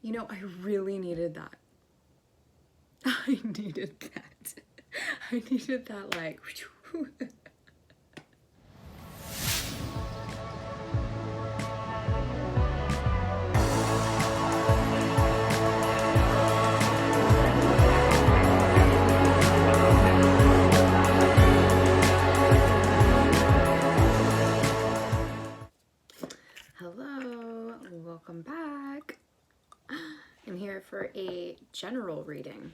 You know, I really needed that. I needed that. I needed that, like... Hello, welcome back. I'm here for a general reading.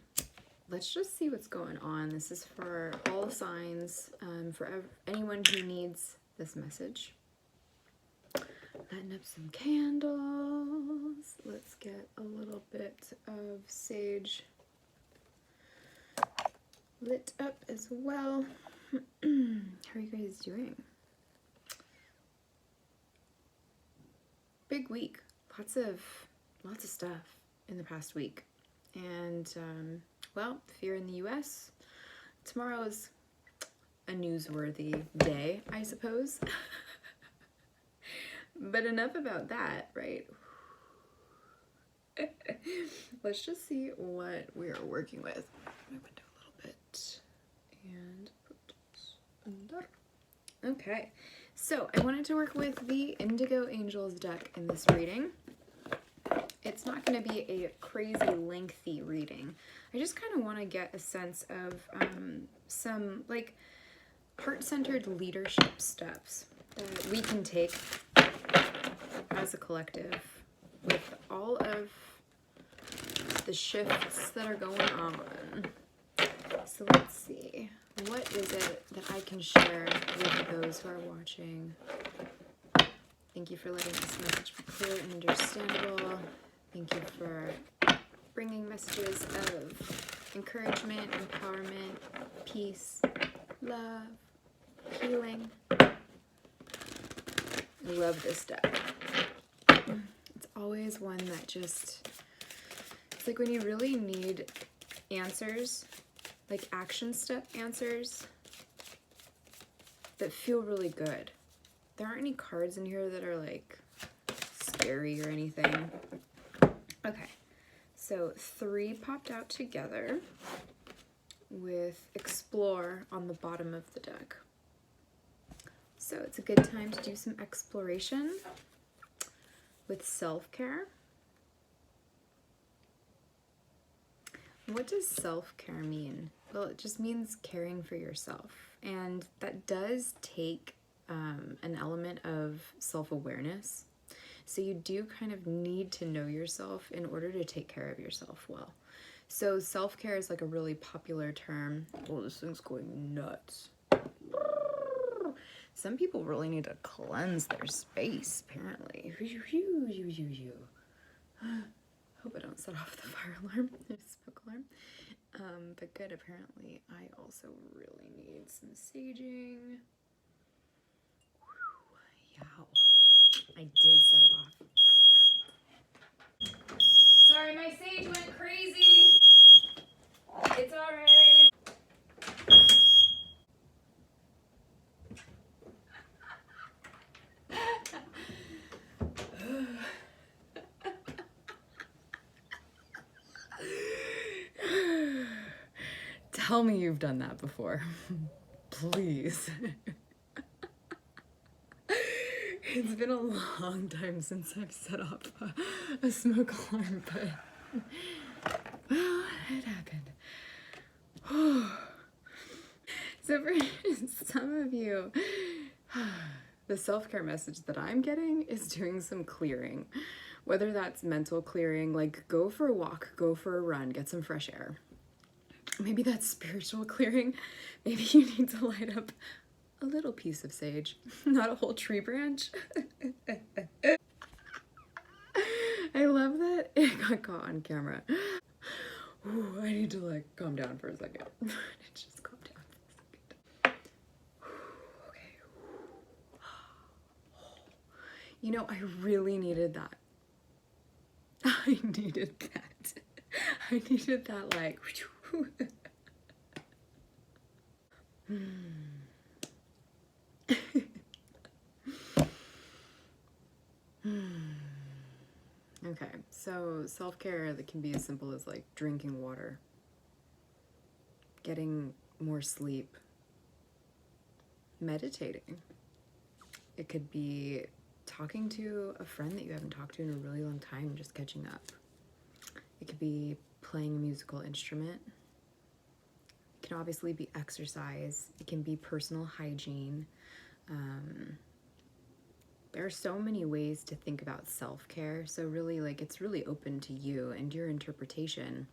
Let's just see what's going on. This is for all signs, for anyone who needs this message. Lighting up some candles. Let's get a little bit of sage lit up as well. How are you guys doing? Big week. Lots of stuff in the past week. And well, if you're in the US, tomorrow is a newsworthy day, I suppose. But enough about that, right? Let's just see what we are working with. I'm going to do a little bit and put this under. Okay, so I wanted to work with the Indigo Angels deck in this reading. It's not going to be a crazy lengthy reading. I just kind of want to get a sense of some like heart-centered leadership steps that we can take as a collective with all of the shifts that are going on. So let's see. What is it that I can share with those who are watching? Thank you for letting this message be clear and understandable. Thank you for bringing messages of encouragement, empowerment, peace, love, healing. I love this deck. It's always one that just, it's like when you really need answers, like action step answers that feel really good. There aren't any cards in here that are like scary or anything. Okay, so 3 popped out together with explore on the bottom of the deck. So it's a good time to do some exploration with self-care. What does self-care mean? Well, it just means caring for yourself. And that does take an element of self-awareness. So you do kind of need to know yourself in order to take care of yourself well. So self-care is like a really popular term. Oh, this thing's going nuts. Some people really need to cleanse their space, apparently. Hope I don't set off the fire alarm, the smoke alarm. But good, apparently I also really need some saging. Yow. I did set it off. Sorry, my sage went crazy. It's alright. Tell me you've done that before. Please. It's been a long time since I've set off a smoke alarm, but well, it happened. So for some of you, the self-care message that I'm getting is doing some clearing. Whether that's mental clearing, like go for a walk, go for a run, get some fresh air. Maybe that's spiritual clearing. Maybe you need to light up a little piece of sage, not a whole tree branch. I love that it got caught on camera. Ooh, I need to like calm down for a second. Just calm down for a second. Okay. You know, I really needed that. I needed that. I needed that like... Okay, so self-care that can be as simple as like drinking water, getting more sleep, meditating. It could be talking to a friend that you haven't talked to in a really long time, just catching up. It could be playing a musical instrument. It can obviously be exercise. It can be personal hygiene. There are so many ways to think about self-care, so really, like, it's really open to you and your interpretation.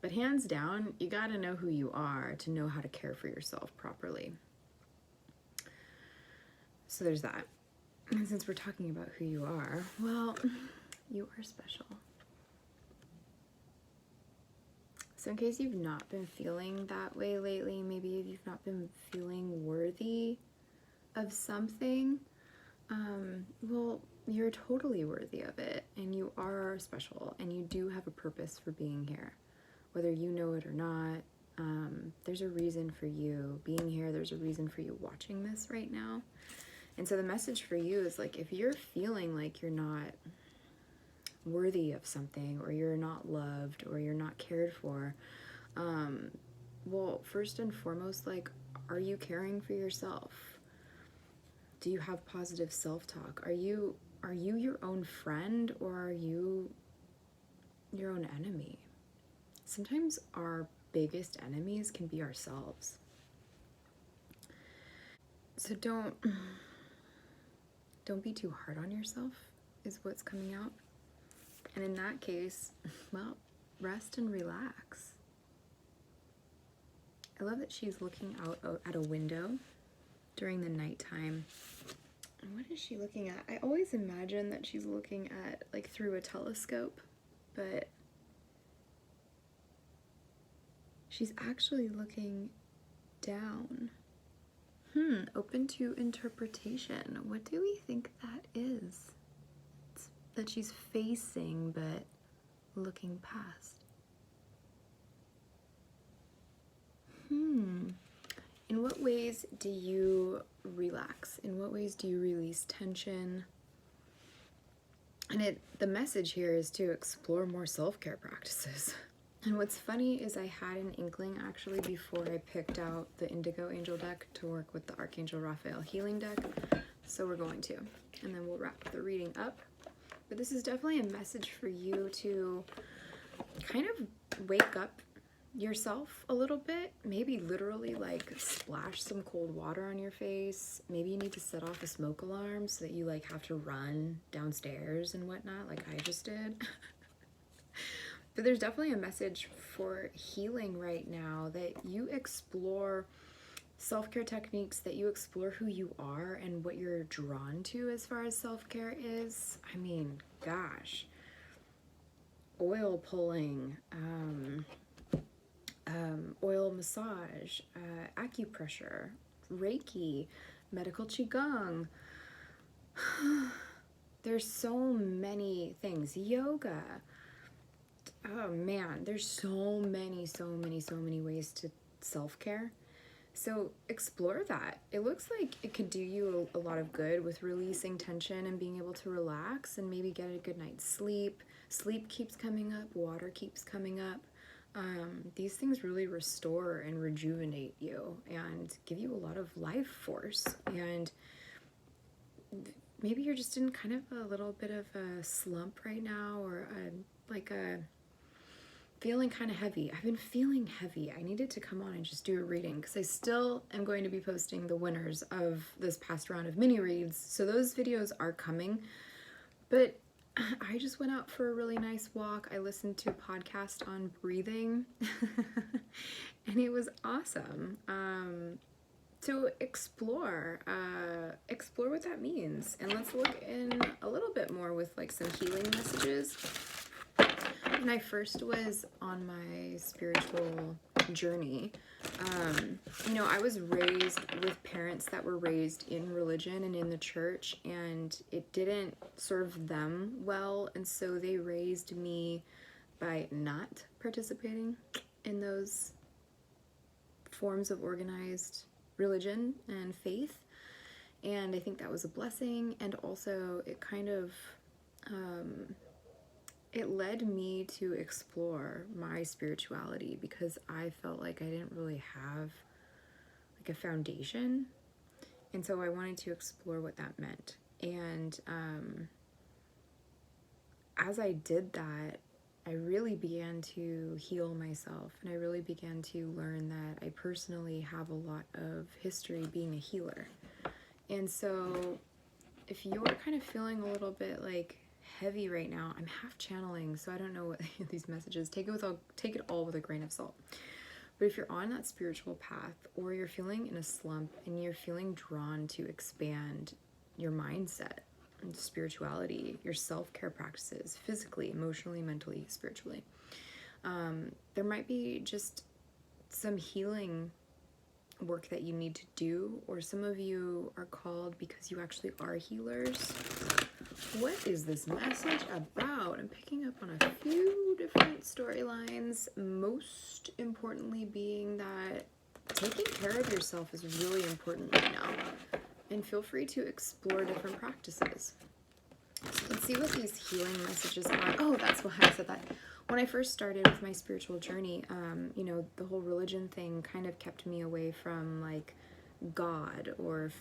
But hands down, you gotta know who you are to know how to care for yourself properly. So there's that. And since we're talking about who you are, well, you are special. So in case you've not been feeling that way lately, maybe if you've not been feeling worthy of something, well, you're totally worthy of it, and you are special, and you do have a purpose for being here. Whether you know it or not, there's a reason for you being here. There's a reason for you watching this right now. And so the message for you is, like, if you're feeling like you're not worthy of something, or you're not loved, or you're not cared for, well, first and foremost, like, are you caring for yourself? Do you have positive self-talk? Are you your own friend, or are you your own enemy? Sometimes our biggest enemies can be ourselves. So don't be too hard on yourself, is what's coming out. And in that case, well, rest and relax. I love that she's looking out at a window during the nighttime. What is she looking at? I always imagine that she's looking at, like, through a telescope, but she's actually looking down. Open to interpretation. What do we think that is? It's that she's facing, but looking past. In what ways do you relax? In what ways do you release tension? And the message here is to explore more self-care practices. And what's funny is I had an inkling actually before I picked out the Indigo Angel deck to work with the Archangel Raphael healing deck. So we're going to. And then we'll wrap the reading up. But this is definitely a message for you to kind of wake up yourself a little bit. Maybe literally, like, splash some cold water on your face. Maybe you need to set off a smoke alarm so that you, like, have to run downstairs and whatnot, like I just did. But there's definitely a message for healing right now, that you explore self-care techniques, that you explore who you are and what you're drawn to as far as self-care is. I mean, gosh, oil pulling, oil massage, acupressure, Reiki, medical Qigong. There's so many things. Yoga. Oh man, there's so many ways to self-care. So explore that. It looks like it could do you a lot of good with releasing tension and being able to relax and maybe get a good night's sleep. Sleep keeps coming up, water keeps coming up. These things really restore and rejuvenate you and give you a lot of life force. And maybe you're just in kind of a little bit of a slump right now, or feeling kind of heavy. I've been feeling heavy. I needed to come on and just do a reading because I still am going to be posting the winners of this past round of mini reads. So those videos are coming. But I just went out for a really nice walk. I listened to a podcast on breathing and it was awesome. So explore what that means. And let's look in a little bit more with, like, some healing messages. When I first was on my spiritual journey, I was raised with parents that were raised in religion and in the church, and it didn't serve them well, and so they raised me by not participating in those forms of organized religion and faith. And I think that was a blessing, and also it kind of it led me to explore my spirituality because I felt like I didn't really have like a foundation. And so I wanted to explore what that meant. And as I did that, I really began to heal myself, and I really began to learn that I personally have a lot of history being a healer. And so if you're kind of feeling a little bit like heavy right now, I'm half channeling, so I don't know what these messages, take it all with a grain of salt. But if you're on that spiritual path, or you're feeling in a slump and you're feeling drawn to expand your mindset and spirituality, your self-care practices, physically, emotionally, mentally, spiritually, there might be just some healing work that you need to do, or some of you are called because you actually are healers. What is this message about? I'm picking up on a few different storylines, most importantly being that taking care of yourself is really important right now. And feel free to explore different practices. So let's see what these healing messages are. Oh, that's why I said that. When I first started with my spiritual journey, you know, the whole religion thing kind of kept me away from like God or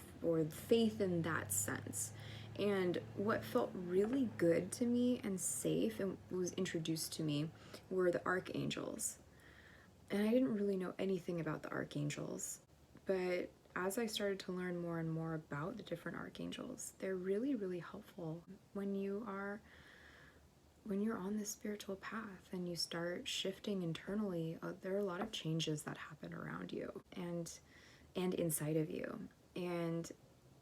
faith in that sense. And what felt really good to me and safe and was introduced to me were the archangels. And I didn't really know anything about the archangels, but as I started to learn more and more about the different archangels, they're really, really helpful when you're on this spiritual path and you start shifting internally. There are a lot of changes that happen around you and inside of you. And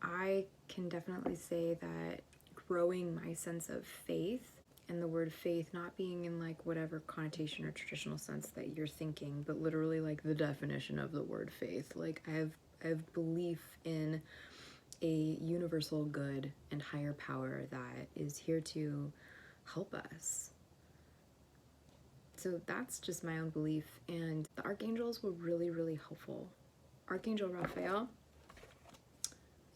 I can definitely say that growing my sense of faith, and the word faith not being in like whatever connotation or traditional sense that you're thinking, but literally like the definition of the word faith. Like I have belief in a universal good and higher power that is here to help us. So that's just my own belief, and the archangels were really, really helpful. Archangel Raphael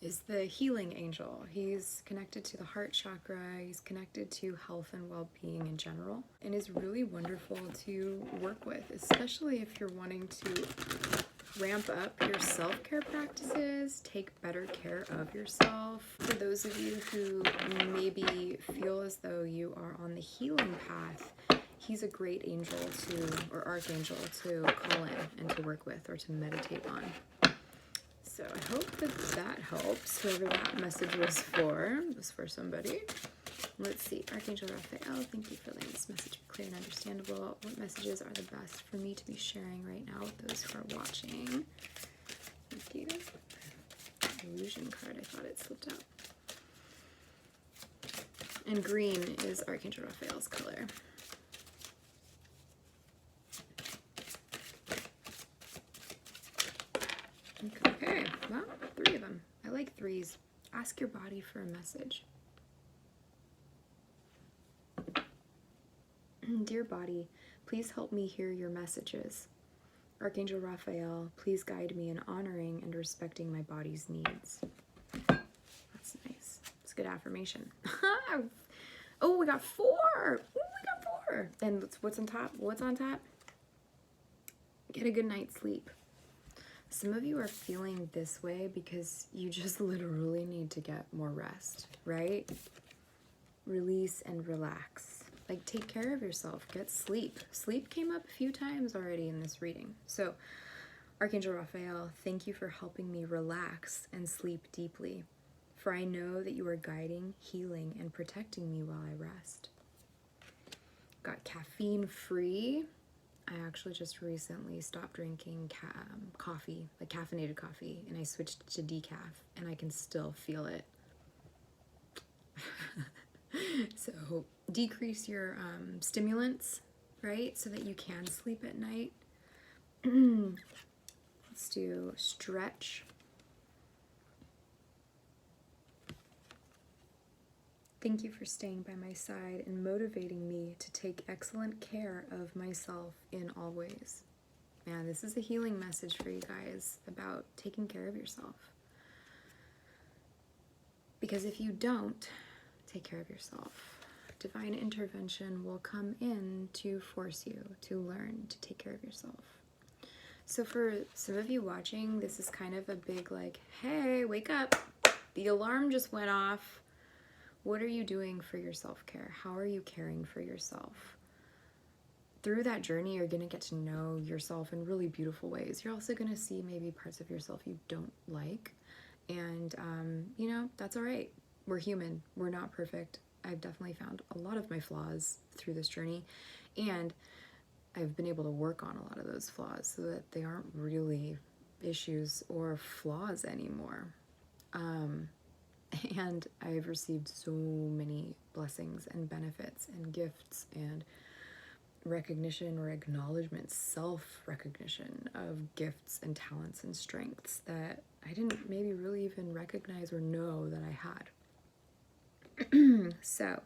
is the healing angel. He's connected to the heart chakra, he's connected to health and well-being in general, and is really wonderful to work with, especially if you're wanting to ramp up your self-care practices, take better care of yourself. For those of you who maybe feel as though you are on the healing path, he's a great angel or archangel to call in and to work with or to meditate on. So I hope that helps. Whoever that message was for somebody. Let's see. Archangel Raphael, thank you for letting this message be clear and understandable. What messages are the best for me to be sharing right now with those who are watching? Thank you. Illusion card, I thought it slipped out. And green is Archangel Raphael's color. Okay, well, 3 of them. I like 3s. Ask your body for a message. Dear body, please help me hear your messages. Archangel Raphael, please guide me in honoring and respecting my body's needs. That's nice. It's a good affirmation. Oh, we got 4. Oh, we got 4. And what's on top? What's on top? Get a good night's sleep. Some of you are feeling this way because you just literally need to get more rest, right? Release and relax. Like, take care of yourself. Get sleep. Sleep came up a few times already in this reading. So, Archangel Raphael, thank you for helping me relax and sleep deeply. For I know that you are guiding, healing, and protecting me while I rest. Got caffeine free. I actually just recently stopped drinking coffee, like caffeinated coffee, and I switched to decaf, and I can still feel it. So decrease your stimulants, right, so that you can sleep at night. Let's do stretch. Thank you for staying by my side and motivating me to take excellent care of myself in all ways. Man, this is a healing message for you guys about taking care of yourself. Because if you don't take care of yourself, divine intervention will come in to force you to learn to take care of yourself. So for some of you watching, this is kind of a big like, hey, wake up. The alarm just went off. What are you doing for your self-care? How are you caring for yourself? Through that journey, you're going to get to know yourself in really beautiful ways. You're also going to see maybe parts of yourself you don't like. And, you know, that's all right. We're human. We're not perfect. I've definitely found a lot of my flaws through this journey. And I've been able to work on a lot of those flaws so that they aren't really issues or flaws anymore. And I've received so many blessings and benefits and gifts and recognition or acknowledgement, self-recognition of gifts and talents and strengths that I didn't maybe really even recognize or know that I had. So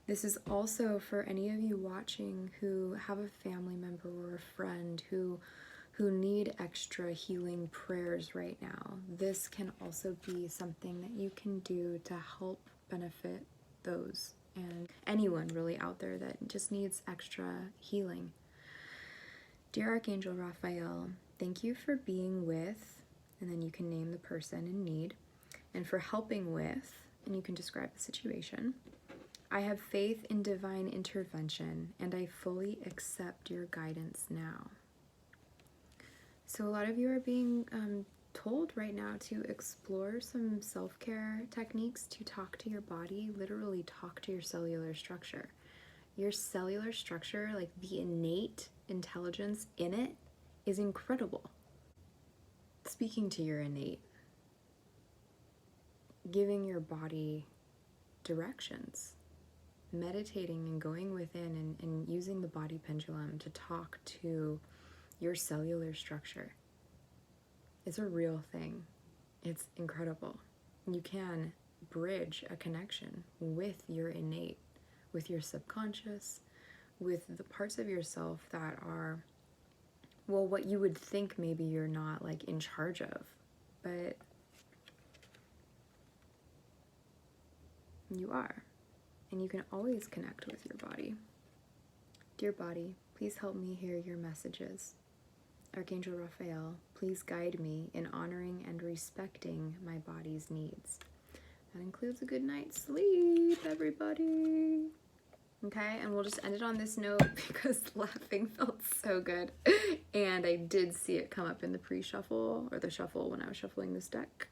this is also for any of you watching who have a family member or a friend who need extra healing prayers right now. This can also be something that you can do to help benefit those and anyone really out there that just needs extra healing. Dear Archangel Raphael, thank you for being with, and then you can name the person in need, and for helping with, and you can describe the situation. I have faith in divine intervention, and I fully accept your guidance now. So a lot of you are being told right now to explore some self-care techniques to talk to your body, literally talk to your cellular structure. Your cellular structure, like the innate intelligence in it, is incredible. Speaking to your innate, giving your body directions, meditating and going within and using the body pendulum to talk to your cellular structure. It's a real thing. It's incredible. You can bridge a connection with your innate, with your subconscious, with the parts of yourself that are, well, what you would think maybe you're not like in charge of, but you are. And you can always connect with your body. Dear body, please help me hear your messages. Archangel Raphael, please guide me in honoring and respecting my body's needs. That includes a good night's sleep, everybody. Okay, and we'll just end it on this note because laughing felt so good. And I did see it come up in the pre-shuffle, or the shuffle when I was shuffling this deck.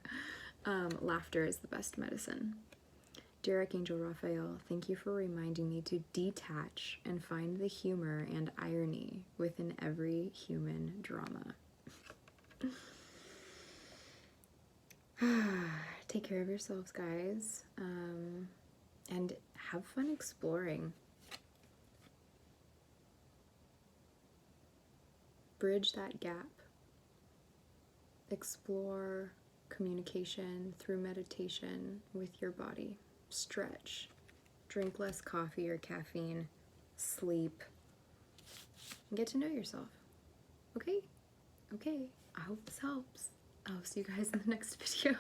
Laughter is the best medicine. Dear Archangel Raphael, thank you for reminding me to detach and find the humor and irony within every human drama. Take care of yourselves, guys, and have fun exploring. Bridge that gap. Explore communication through meditation with your body. Stretch, drink less coffee or caffeine, sleep, and get to know yourself. Okay? Okay, I hope this helps. I'll see you guys in the next video.